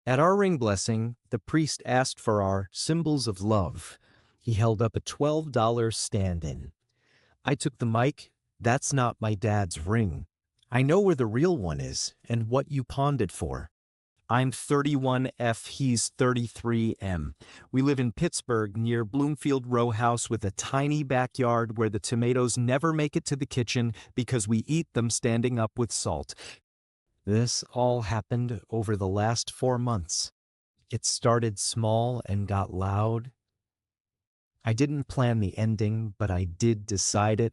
At our ring blessing, the priest asked for our symbols of love. He held up a $12 stand-in. I took the mic. That's not my dad's ring. I know where the real one is and what you pawned it for. I'm 31F, he's 33M. We live in Pittsburgh near Bloomfield Row House with a tiny backyard where the tomatoes never make it to the kitchen because we eat them standing up with salt. This all happened over the last 4 months. It started small and got loud. I didn't plan the ending, but I did decide it.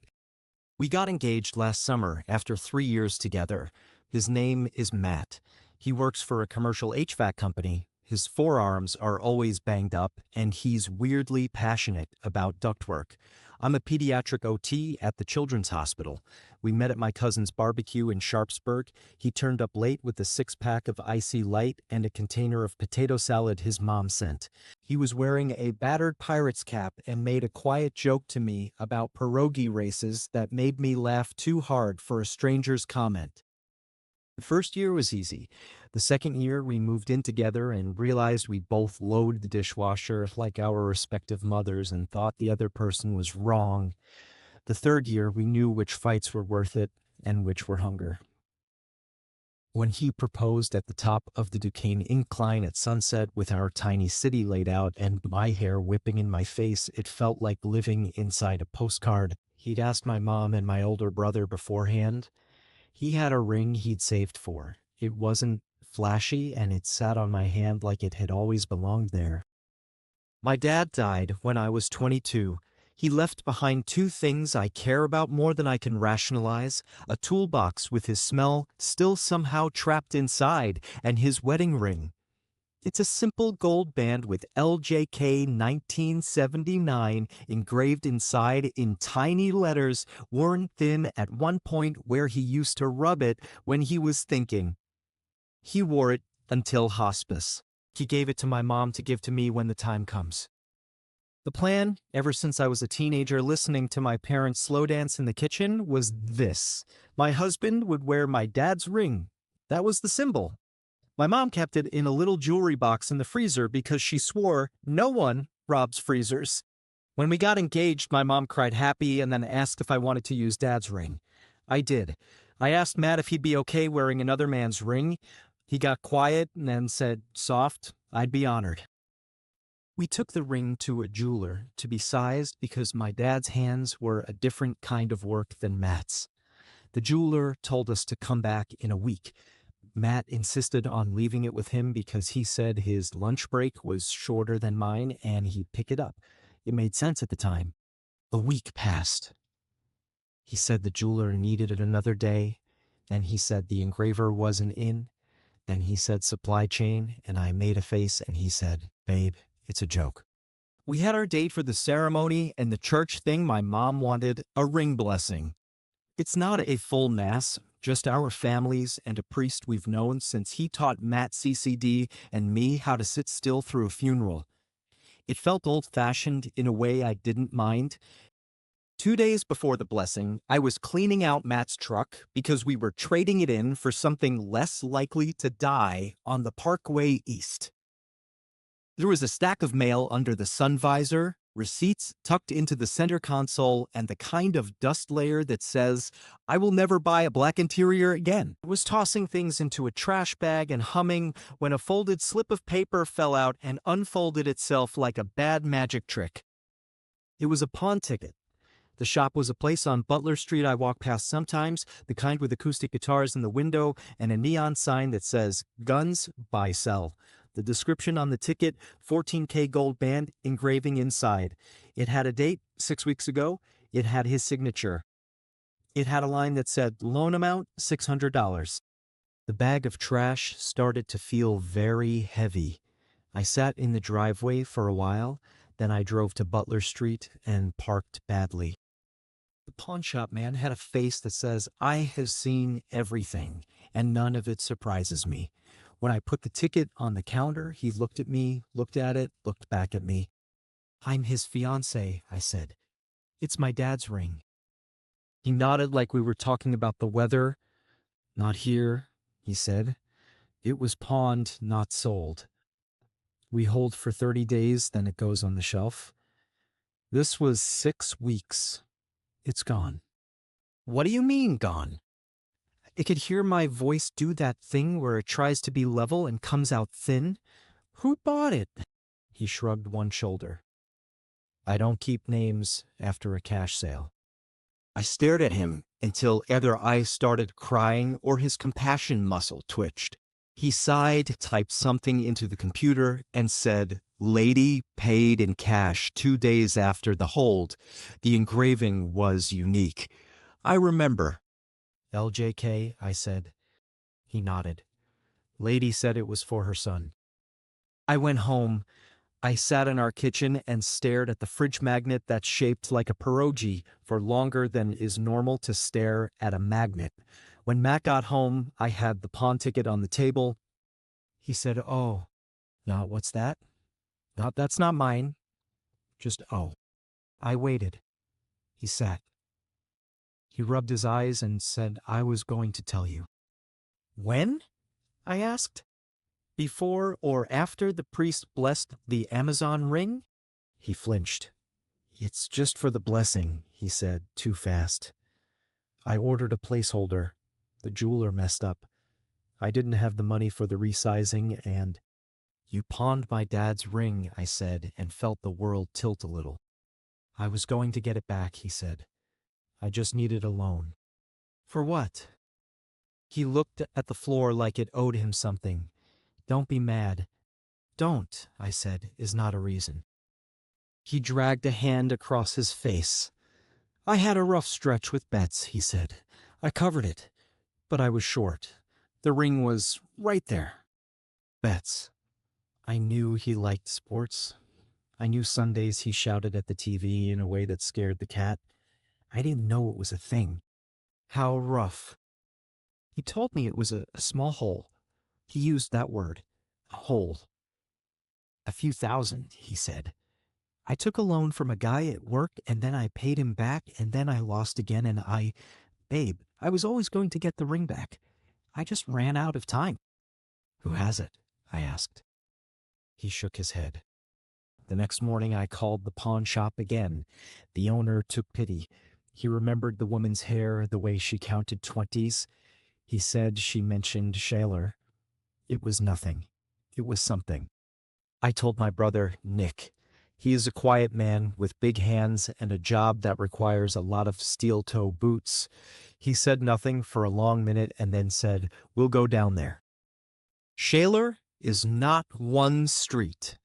We got engaged last summer after 3 years together. His name is Matt. He works for a commercial HVAC company. His forearms are always banged up, and he's weirdly passionate about ductwork. I'm a pediatric OT at the Children's Hospital. We met at my cousin's barbecue in Sharpsburg. He turned up late with a 6-pack of Icy Light and a container of potato salad his mom sent. He was wearing a battered Pirates cap and made a quiet joke to me about pierogi races that made me laugh too hard for a stranger's comment. The first year was easy. The second year, we moved in together and realized we both loathed the dishwasher like our respective mothers and thought the other person was wrong. The third year, we knew which fights were worth it and which were hunger. When he proposed at the top of the Duquesne Incline at sunset with our tiny city laid out and my hair whipping in my face, it felt like living inside a postcard. He'd asked my mom and my older brother beforehand. He had a ring he'd saved for. It wasn't flashy, and it sat on my hand like it had always belonged there. My dad died when I was 22. He left behind 2 things I care about more than I can rationalize: a toolbox with his smell still somehow trapped inside, and his wedding ring. It's a simple gold band with LJK 1979 engraved inside in tiny letters, worn thin at one point where he used to rub it when he was thinking. He wore it until hospice. He gave it to my mom to give to me when the time comes. The plan, ever since I was a teenager listening to my parents slow dance in the kitchen, was this. My husband would wear my dad's ring. That was the symbol. My mom kept it in a little jewelry box in the freezer because she swore no one robs freezers. When we got engaged, my mom cried happy and then asked if I wanted to use Dad's ring. I did. I asked Matt if he'd be okay wearing another man's ring. He got quiet and then said, soft, I'd be honored. We took the ring to a jeweler to be sized because my dad's hands were a different kind of work than Matt's. The jeweler told us to come back in a week. Matt insisted on leaving it with him because he said his lunch break was shorter than mine and he'd pick it up. It made sense at the time. A week passed. He said the jeweler needed it another day. Then he said the engraver wasn't in. Then he said supply chain, and I made a face and he said, babe, it's a joke. We had our date for the ceremony, and the church thing my mom wanted, a ring blessing. It's not a full mass, just our families and a priest we've known since he taught Matt CCD and me how to sit still through a funeral. It felt old-fashioned in a way I didn't mind. 2 days before the blessing, I was cleaning out Matt's truck because we were trading it in for something less likely to die on the Parkway East. There was a stack of mail under the sun visor, receipts tucked into the center console, and the kind of dust layer that says, I will never buy a black interior again. I was tossing things into a trash bag and humming when a folded slip of paper fell out and unfolded itself like a bad magic trick. It was a pawn ticket. The shop was a place on Butler Street I walk past sometimes, the kind with acoustic guitars in the window and a neon sign that says, Guns, Buy, Sell. The description on the ticket, 14K gold band, engraving inside. It had a date, 6 weeks ago. It had his signature. It had a line that said, loan amount, $600. The bag of trash started to feel very heavy. I sat in the driveway for a while, then I drove to Butler Street and parked badly. The pawnshop man had a face that says, I have seen everything, and none of it surprises me. When I put the ticket on the counter, he looked at me, looked at it, looked back at me. I'm his fiancé, I said. It's my dad's ring. He nodded like we were talking about the weather. Not here, he said. It was pawned, not sold. We hold for 30 days, then it goes on the shelf. This was 6 weeks. It's gone. What do you mean, gone? It could hear my voice do that thing where it tries to be level and comes out thin. Who bought it? He shrugged one shoulder. I don't keep names after a cash sale. I stared at him until either I started crying or his compassion muscle twitched. He sighed, typed something into the computer, and said, "Lady paid in cash 2 days after the hold. The engraving was unique. I remember." LJK, I said. He nodded. Lady said it was for her son. I went home. I sat in our kitchen and stared at the fridge magnet that's shaped like a pierogi for longer than is normal to stare at a magnet. When Matt got home, I had the pawn ticket on the table. He said, "Oh, not what's that? Not that's not mine. Just oh." I waited. He sat. He rubbed his eyes and said, "I was going to tell you." When? I asked. Before or after the priest blessed the Amazon ring? He flinched. It's just for the blessing, he said, too fast. I ordered a placeholder. The jeweler messed up. I didn't have the money for the resizing and... You pawned my dad's ring, I said, and felt the world tilt a little. I was going to get it back, he said. I just needed a loan. For what? He looked at the floor like it owed him something. Don't be mad. Don't, I said, is not a reason. He dragged a hand across his face. I had a rough stretch with bets, he said. I covered it, but I was short. The ring was right there. Bets. I knew he liked sports. I knew Sundays he shouted at the TV in a way that scared the cat. I didn't know it was a thing. How rough. He told me it was a small hole. He used that word. A hole. A few thousand, he said. I took a loan from a guy at work, and then I paid him back, and then I lost again, and Babe, I was always going to get the ring back. I just ran out of time. Who has it? I asked. He shook his head. The next morning I called the pawn shop again. The owner took pity. He remembered the woman's hair, the way she counted 20s. He said she mentioned Shaler. It was nothing. It was something. I told my brother, Nick. He is a quiet man with big hands and a job that requires a lot of steel-toe boots. He said nothing for a long minute and then said, "We'll go down there." Shaler is not one street.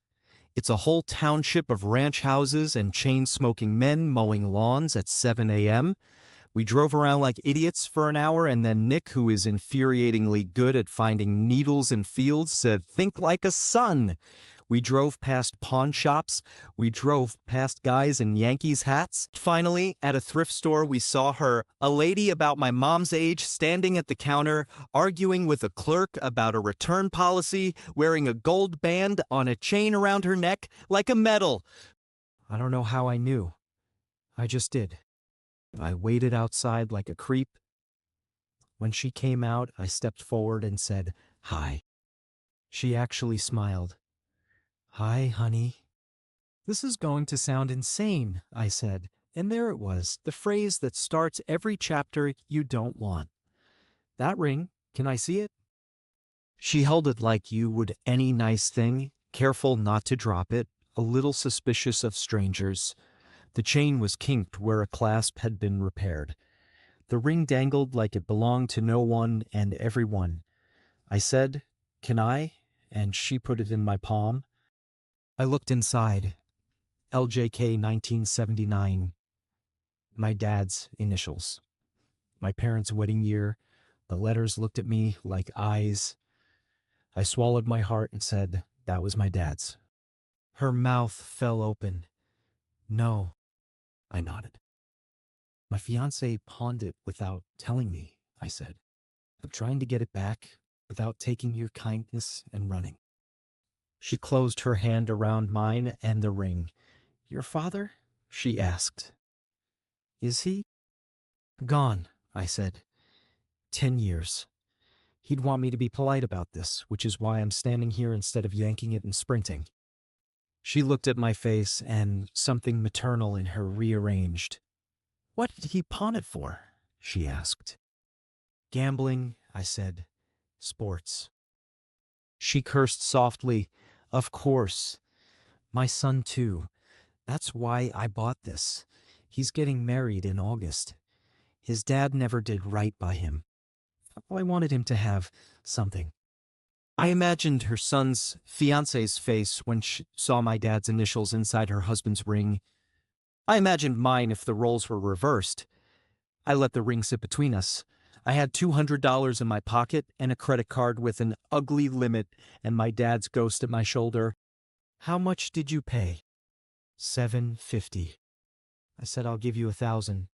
It's a whole township of ranch houses and chain-smoking men mowing lawns at 7 a.m. We drove around like idiots for an hour, and then Nick, who is infuriatingly good at finding needles in fields, said, "Think like a son." We drove past pawn shops. We drove past guys in Yankees hats. Finally, at a thrift store, we saw her, a lady about my mom's age, standing at the counter, arguing with a clerk about a return policy, wearing a gold band on a chain around her neck like a medal. I don't know how I knew. I just did. I waited outside like a creep. When she came out, I stepped forward and said, "Hi." She actually smiled. "Hi, honey." This is going to sound insane, I said, and there it was, the phrase that starts every chapter you don't want. "That ring, can I see it?" She held it like you would any nice thing, careful not to drop it, a little suspicious of strangers. The chain was kinked where a clasp had been repaired. The ring dangled like it belonged to no one and everyone. I said, "Can I?" and she put it in my palm. I looked inside. LJK 1979. My dad's initials. My parents' wedding year. The letters looked at me like eyes. I swallowed my heart and said, "That was my dad's." Her mouth fell open. "No." I nodded. "My fiancé pawned it without telling me," I said. "I'm trying to get it back without taking your kindness and running." She closed her hand around mine and the ring. "Your father?" she asked. "Is he?" "Gone," I said. 10 years. He'd want me to be polite about this, which is why I'm standing here instead of yanking it and sprinting. She looked at my face, and something maternal in her rearranged. What did he pawn it for? She asked. Gambling, I said. Sports. She cursed softly. Of course. My son, too. That's why I bought this. He's getting married in August. His dad never did right by him. I wanted him to have something. I imagined her son's fiance's face when she saw my dad's initials inside her husband's ring. I imagined mine if the roles were reversed. I let the ring sit between us. I had $200 in my pocket and a credit card with an ugly limit and my dad's ghost at my shoulder. How much did you pay? $750. I said, I'll give you $1,000.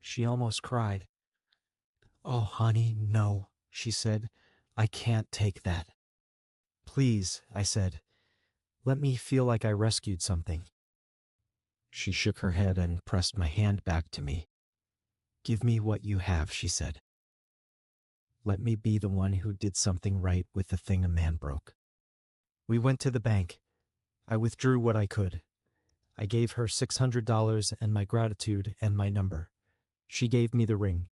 She almost cried. Oh, honey, no, she said. I can't take that. Please, I said. Let me feel like I rescued something. She shook her head and pressed my hand back to me. Give me what you have, she said. Let me be the one who did something right with the thing a man broke. We went to the bank. I withdrew what I could. I gave her $600 and my gratitude and my number. She gave me the ring.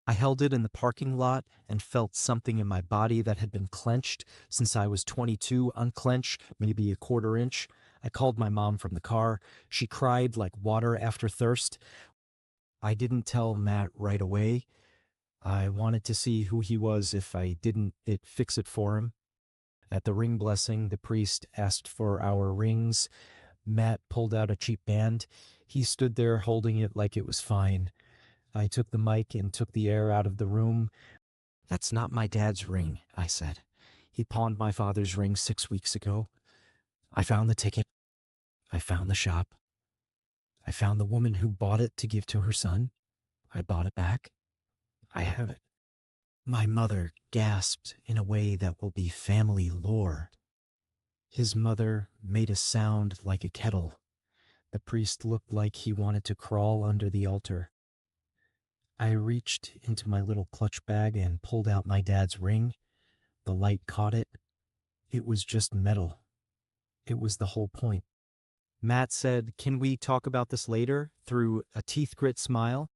I held it in the parking lot and felt something in my body that had been clenched since I was 22 unclench, maybe a quarter inch. I called my mom from the car. She cried like water after thirst. I didn't tell Matt right away. I wanted to see who he was if I didn't fix it for him. At the ring blessing, the priest asked for our rings. Matt pulled out a cheap band. He stood there holding it like it was fine. I took the mic and took the air out of the room. That's not my dad's ring, I said. He pawned my father's ring 6 weeks ago. I found the ticket. I found the shop. I found the woman who bought it to give to her son. I bought it back. I have it. My mother gasped in a way that will be family lore. His mother made a sound like a kettle. The priest looked like he wanted to crawl under the altar. I reached into my little clutch bag and pulled out my dad's ring. The light caught it. It was just metal. It was the whole point. Matt said, "Can we talk about this later?" through a teeth grit smile.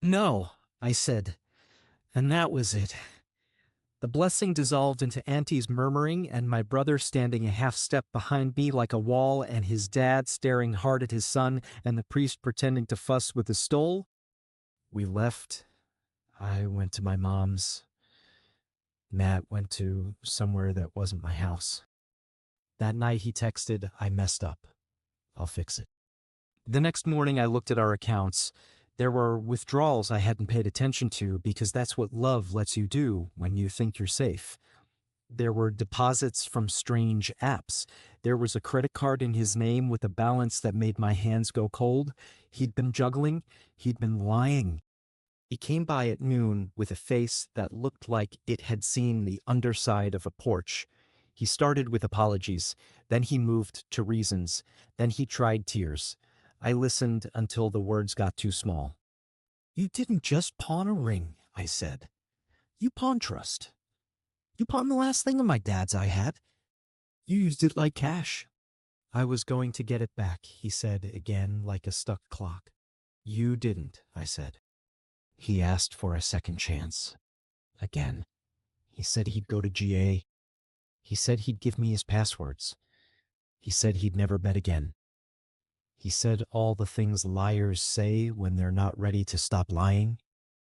No, I said. And that was it. The blessing dissolved into Auntie's murmuring and my brother standing a half step behind me like a wall and his dad staring hard at his son and the priest pretending to fuss with the stole. We left. I went to my mom's. Matt went to somewhere that wasn't my house. That night he texted, "I messed up. I'll fix it." The next morning I looked at our accounts. There were withdrawals I hadn't paid attention to because that's what love lets you do when you think you're safe. There were deposits from strange apps. There was a credit card in his name with a balance that made my hands go cold. He'd been juggling. He'd been lying. He came by at noon with a face that looked like it had seen the underside of a porch. He started with apologies. Then he moved to reasons. Then he tried tears. I listened until the words got too small. You didn't just pawn a ring, I said. You pawned trust. You pawned the last thing of my dad's I had. You used it like cash. I was going to get it back, he said again like a stuck clock. You didn't, I said. He asked for a second chance. Again. He said he'd go to GA. He said he'd give me his passwords. He said he'd never bet again. He said all the things liars say when they're not ready to stop lying.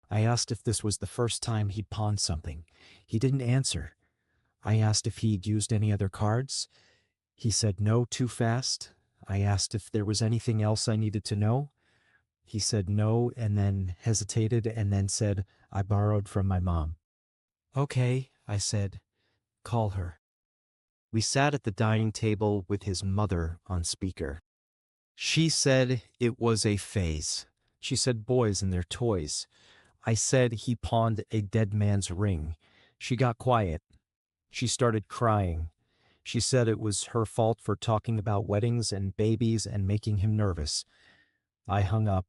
I asked if this was the first time he'd pawned something. He didn't answer. I asked if he'd used any other cards. He said no too fast. I asked if there was anything else I needed to know. He said no and then hesitated and then said, I borrowed from my mom. Okay, I said. Call her. We sat at the dining table with his mother on speaker. She said it was a phase. She said boys and their toys. I said he pawned a dead man's ring. She got quiet. She started crying. She said it was her fault for talking about weddings and babies and making him nervous. I hung up.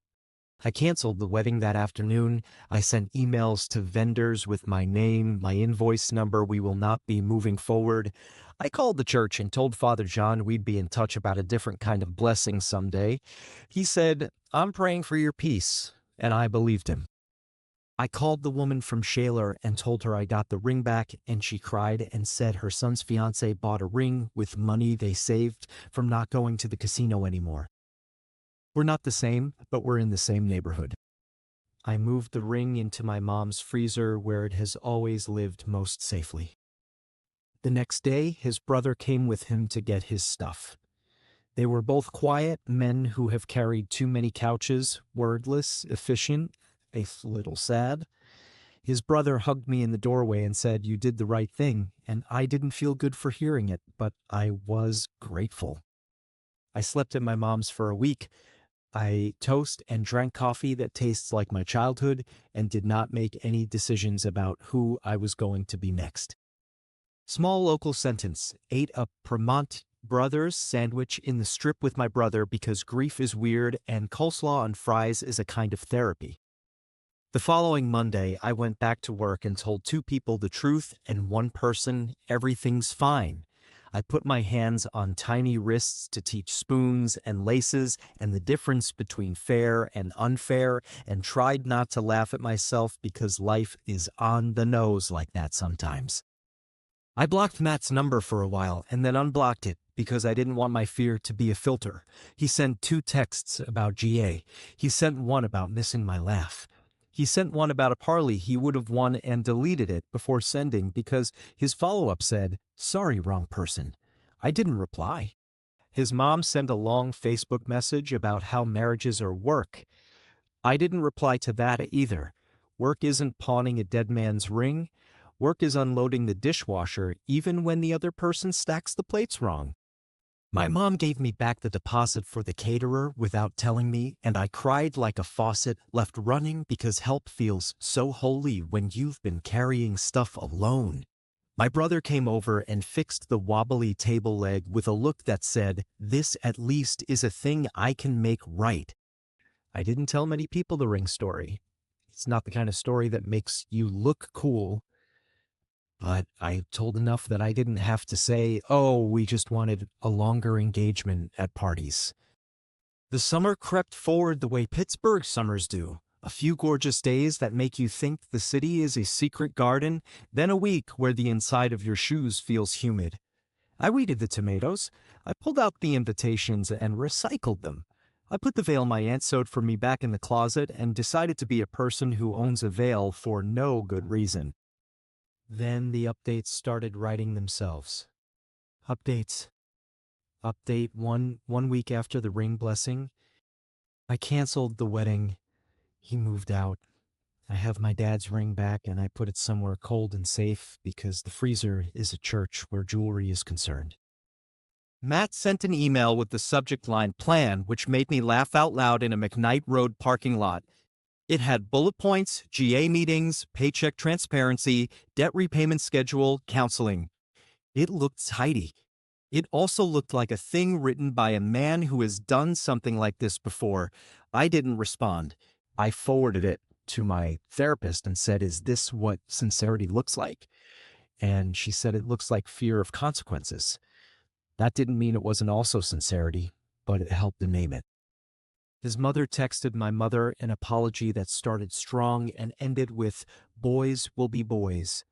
I canceled the wedding that afternoon. I sent emails to vendors with my name, my invoice number. We will not be moving forward. I called the church and told Father John we'd be in touch about a different kind of blessing someday. He said, "I'm praying for your peace," and I believed him. I called the woman from Shaler and told her I got the ring back, and she cried and said her son's fiance bought a ring with money they saved from not going to the casino anymore. We're not the same, but we're in the same neighborhood. I moved the ring into my mom's freezer where it has always lived most safely. The next day, his brother came with him to get his stuff. They were both quiet men who have carried too many couches, wordless, efficient, a little sad. His brother hugged me in the doorway and said, "You did the right thing," and I didn't feel good for hearing it, but I was grateful. I slept at my mom's for a week. I toast and drank coffee that tastes like my childhood and did not make any decisions about who I was going to be next. Small local sentence. Ate a Premont Brothers sandwich in the strip with my brother because grief is weird and coleslaw on fries is a kind of therapy. The following Monday, I went back to work and told two people the truth and one person, everything's fine. I put my hands on tiny wrists to teach spoons and laces and the difference between fair and unfair and tried not to laugh at myself because life is on the nose like that sometimes. I blocked Matt's number for a while and then unblocked it because I didn't want my fear to be a filter. He sent 2 texts about GA. He sent one about missing my laugh. He sent one about a parley he would have won and deleted it before sending because his follow-up said, "Sorry, wrong person." I didn't reply. His mom sent a long Facebook message about how marriages are work. I didn't reply to that either. Work isn't pawning a dead man's ring. Work is unloading the dishwasher even when the other person stacks the plates wrong. My mom gave me back the deposit for the caterer without telling me, and I cried like a faucet left running because help feels so holy when you've been carrying stuff alone. My brother came over and fixed the wobbly table leg with a look that said, "This at least is a thing I can make right." I didn't tell many people the ring story. It's not the kind of story that makes you look cool. But I told enough that I didn't have to say, "Oh, we just wanted a longer engagement at parties." The summer crept forward the way Pittsburgh summers do. A few gorgeous days that make you think the city is a secret garden, then a week where the inside of your shoes feels humid. I weeded the tomatoes. I pulled out the invitations and recycled them. I put the veil my aunt sewed for me back in the closet and decided to be a person who owns a veil for no good reason. Then the updates started writing themselves. Updates. Update one week after the ring blessing. I canceled the wedding. He moved out. I have my dad's ring back and I put it somewhere cold and safe because the freezer is a church where jewelry is concerned. Matt sent an email with the subject line "plan," which made me laugh out loud in a McKnight Road parking lot. It had bullet points, GA meetings, paycheck transparency, debt repayment schedule, counseling. It looked tidy. It also looked like a thing written by a man who has done something like this before. I didn't respond. I forwarded it to my therapist and said, "Is this what sincerity looks like?" And she said, "It looks like fear of consequences." That didn't mean it wasn't also sincerity, but it helped to name it. His mother texted my mother an apology that started strong and ended with, "Boys will be boys."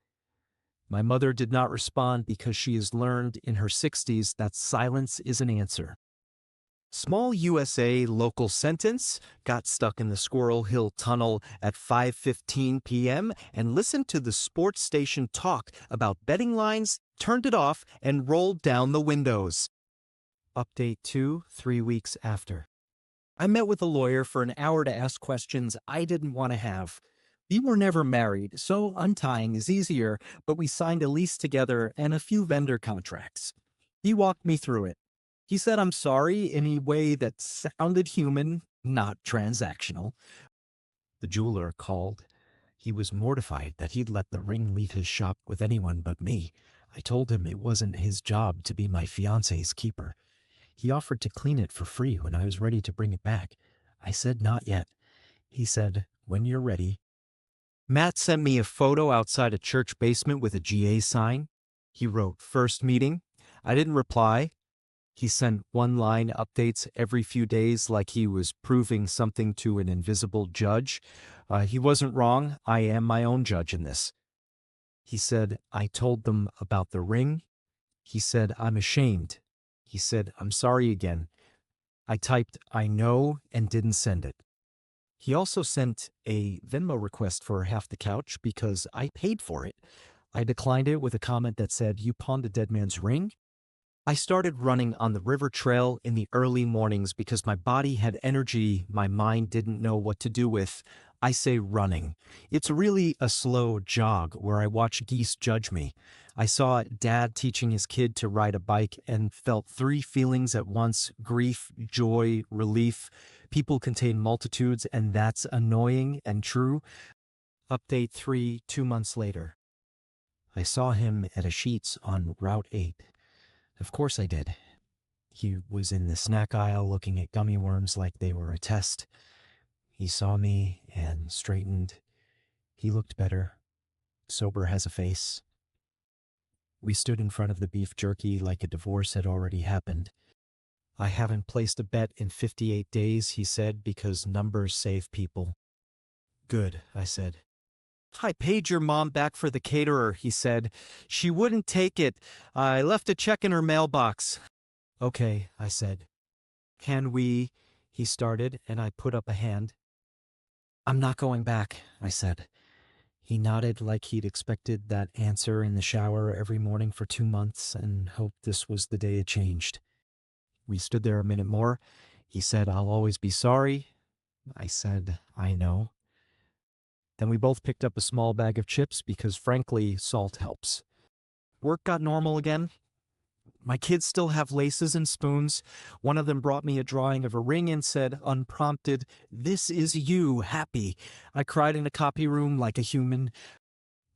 My mother did not respond because she has learned in her 60s that silence is an answer. Small USA local sentence: got stuck in the Squirrel Hill Tunnel at 5:15 p.m. and listened to the sports station talk about betting lines, turned it off, and rolled down the windows. Update 2, 3 weeks after. I met with a lawyer for an hour to ask questions I didn't want to have. We were never married, so untying is easier, but we signed a lease together and a few vendor contracts. He walked me through it. He said I'm sorry in a way that sounded human, not transactional. The jeweler called. He was mortified that he'd let the ring leave his shop with anyone but me. I told him it wasn't his job to be my fiance's keeper. He offered to clean it for free when I was ready to bring it back. I said not yet. He said, "When you're ready." Matt sent me a photo outside a church basement with a GA sign. He wrote, "First meeting." I didn't reply. He sent one-line updates every few days like he was proving something to an invisible judge. He wasn't wrong. I am my own judge in this. He said, "I told them about the ring." He said, "I'm ashamed." He said, "I'm sorry again." I typed, "I know," and didn't send it. He also sent a Venmo request for half the couch because I paid for it. I declined it with a comment that said, "You pawned a dead man's ring?" I started running on the river trail in the early mornings because my body had energy my mind didn't know what to do with. I say running. It's really a slow jog where I watch geese judge me. I saw Dad teaching his kid to ride a bike and felt three feelings at once: grief, joy, relief. People contain multitudes, and that's annoying and true. Update 3, 2 months later. I saw him at a Sheetz on Route 8. Of course I did. He was in the snack aisle looking at gummy worms like they were a test. He saw me and straightened. He looked better. Sober has a face. We stood in front of the beef jerky like a divorce had already happened. "I haven't placed a bet in 58 days, he said, "because numbers save people." "Good," I said. "I paid your mom back for the caterer," he said. "She wouldn't take it. I left a check in her mailbox." "Okay," I said. "Can we—" he started, and I put up a hand. "I'm not going back," I said. He nodded like he'd expected that answer in the shower every morning for 2 months and hoped this was the day it changed. We stood there a minute more. He said, "I'll always be sorry." I said, "I know." Then we both picked up a small bag of chips because, frankly, salt helps. Work got normal again. My kids still have laces and spoons. One of them brought me a drawing of a ring and said, unprompted, "This is you, happy." I cried in a copy room like a human.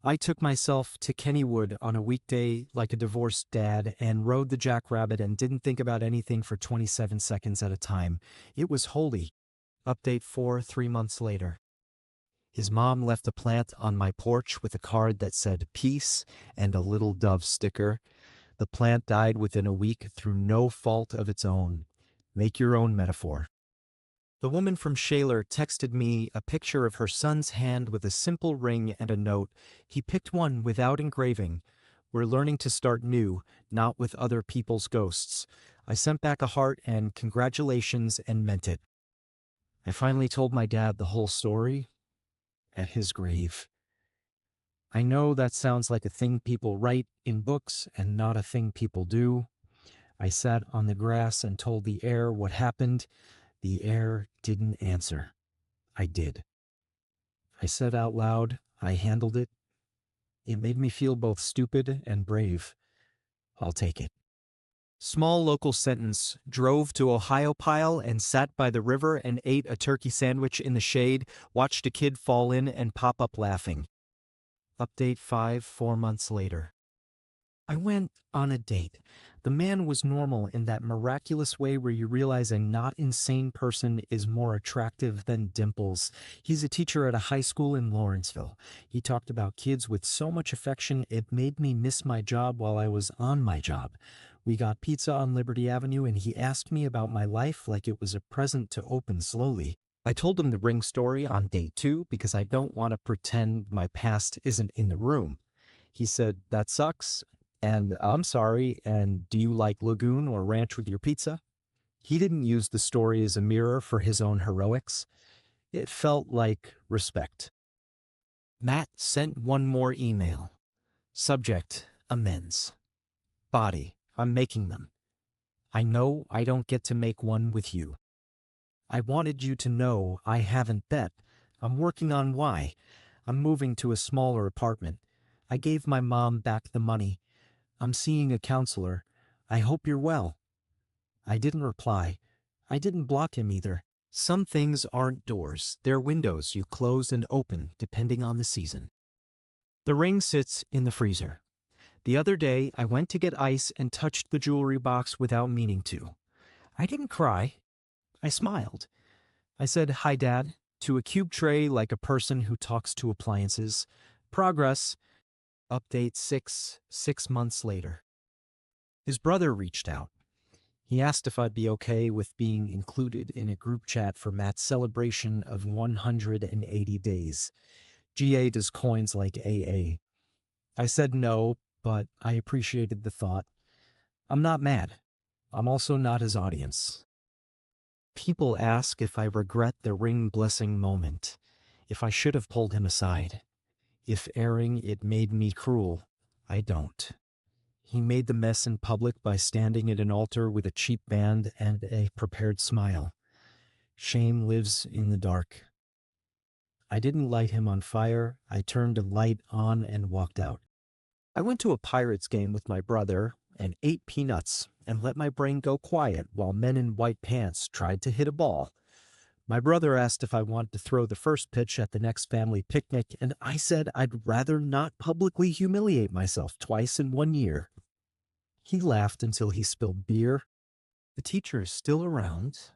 I took myself to Kennywood on a weekday like a divorced dad and rode the jackrabbit and didn't think about anything for 27 seconds at a time. It was holy. Update 4, 3 months later. His mom left a plant on my porch with a card that said peace and a little dove sticker. The plant died within a week through no fault of its own. Make your own metaphor. The woman from Shaler texted me a picture of her son's hand with a simple ring and a note. He picked one without engraving. "We're learning to start new, not with other people's ghosts." I sent back a heart and congratulations and meant it. I finally told my dad the whole story at his grave. I know that sounds like a thing people write in books and not a thing people do. I sat on the grass and told the air what happened. The air didn't answer. I did. I said out loud, "I handled it." It made me feel both stupid and brave. I'll take it. Small local sentence. Drove to Ohiopyle and sat by the river and ate a turkey sandwich in the shade, watched a kid fall in and pop up laughing. Update 5, 4 months later. I went on a date. The man was normal in that miraculous way where you realize a not insane person is more attractive than dimples. He's a teacher at a high school in Lawrenceville. He talked about kids with so much affection it made me miss my job while I was on my job. We got pizza on Liberty Avenue and he asked me about my life like it was a present to open slowly. I told him the ring story on day 2 because I don't want to pretend my past isn't in the room. He said, "That sucks. And I'm sorry, and do you like Lagoon or ranch with your pizza?" He didn't use the story as a mirror for his own heroics. It felt like respect. Matt sent one more email. Subject, amends. Body, I'm making them. I know I don't get to make one with you. I wanted you to know I haven't bet. I'm working on why. I'm moving to a smaller apartment. I gave my mom back the money. I'm seeing a counselor. I hope you're well. I didn't reply. I didn't block him either. Some things aren't doors. They're windows you close and open depending on the season. The ring sits in the freezer. The other day, I went to get ice and touched the jewelry box without meaning to. I didn't cry. I smiled. I said, "Hi, Dad." to a cube tray like a person who talks to appliances. Progress. Update 6 months later. His brother reached out. He asked if I'd be okay with being included in a group chat for Matt's celebration of 180 days. GA does coins like AA. I said no, but I appreciated the thought. I'm not mad. I'm also not his audience. People ask if I regret the ring blessing moment, if I should have pulled him aside. If airing it made me cruel, I don't. He made the mess in public by standing at an altar with a cheap band and a prepared smile. Shame lives in the dark. I didn't light him on fire. I turned a light on and walked out. I went to a Pirates game with my brother and ate peanuts and let my brain go quiet while men in white pants tried to hit a ball. My brother asked if I wanted to throw the first pitch at the next family picnic, and I said I'd rather not publicly humiliate myself twice in 1 year. He laughed until he spilled beer. The teacher is still around.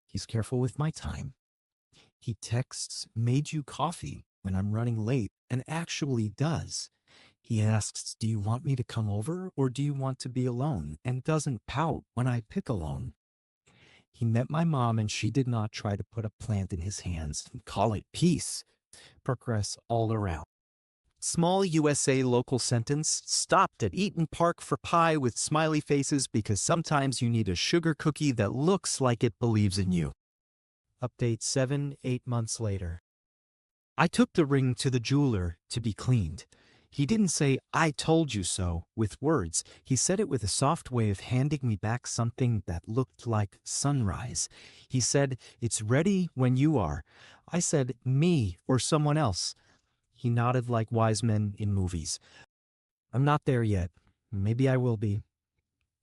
He's careful with my time. He texts, "Made you coffee," when I'm running late, and actually does. He asks, "Do you want me to come over or do you want to be alone?" and doesn't pout when I pick alone. He met my mom and she did not try to put a plant in his hands and call it peace. Progress all around. Small USA local sentence, stopped at Eaton Park for pie with smiley faces because sometimes you need a sugar cookie that looks like it believes in you. Update 8 months later. I took the ring to the jeweler to be cleaned. He didn't say, "I told you so," with words. He said it with a soft way of handing me back something that looked like sunrise. He said, "It's ready when you are." I said, "Me or someone else." He nodded like wise men in movies. I'm not there yet. Maybe I will be.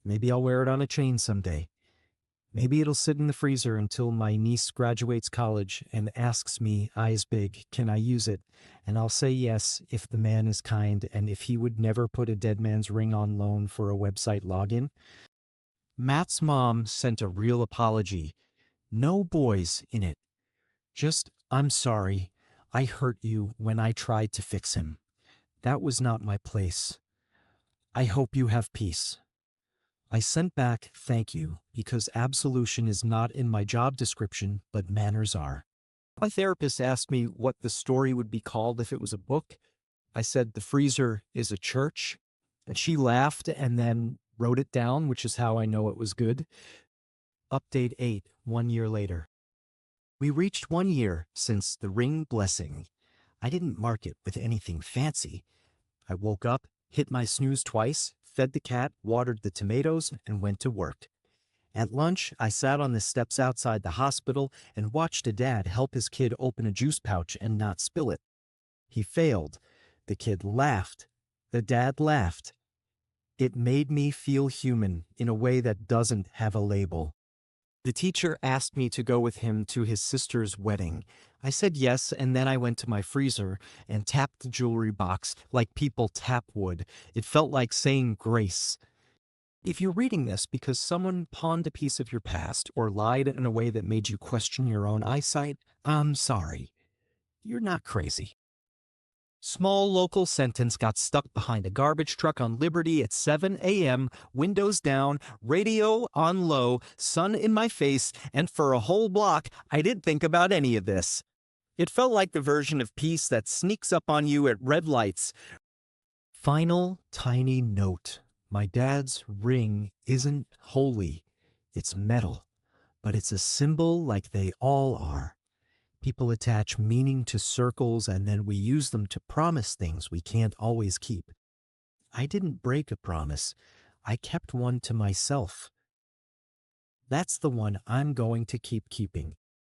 Maybe I'll wear it on a chain someday. Maybe it'll sit in the freezer until my niece graduates college and asks me, eyes big, can I use it? And I'll say yes if the man is kind and if he would never put a dead man's ring on loan for a website login. Matt's mom sent a real apology. No boys in it. Just, "I'm sorry. I hurt you when I tried to fix him. That was not my place. I hope you have peace." I sent back, "Thank you," because absolution is not in my job description, but manners are. My therapist asked me what the story would be called if it was a book. I said, "The freezer is a church," and she laughed and then wrote it down, which is how I know it was good. Update 8, 1 year later. We reached 1 year since the ring blessing. I didn't mark it with anything fancy. I woke up, hit my snooze twice, fed the cat, watered the tomatoes, and went to work. At lunch, I sat on the steps outside the hospital and watched a dad help his kid open a juice pouch and not spill it. He failed. The kid laughed. The dad laughed. It made me feel human in a way that doesn't have a label. The teacher asked me to go with him to his sister's wedding. I said yes, and then I went to my freezer and tapped the jewelry box like people tap wood. It felt like saying grace. If you're reading this because someone pawned a piece of your past or lied in a way that made you question your own eyesight, I'm sorry. You're not crazy. Small local sentence got stuck behind a garbage truck on Liberty at 7 a.m., windows down, radio on low, sun in my face, and for a whole block, I didn't think about any of this. It felt like the version of peace that sneaks up on you at red lights. Final tiny note. My dad's ring isn't holy. It's metal, but it's a symbol like they all are. People attach meaning to circles and then we use them to promise things we can't always keep. I didn't break a promise. I kept one to myself. That's the one I'm going to keep keeping.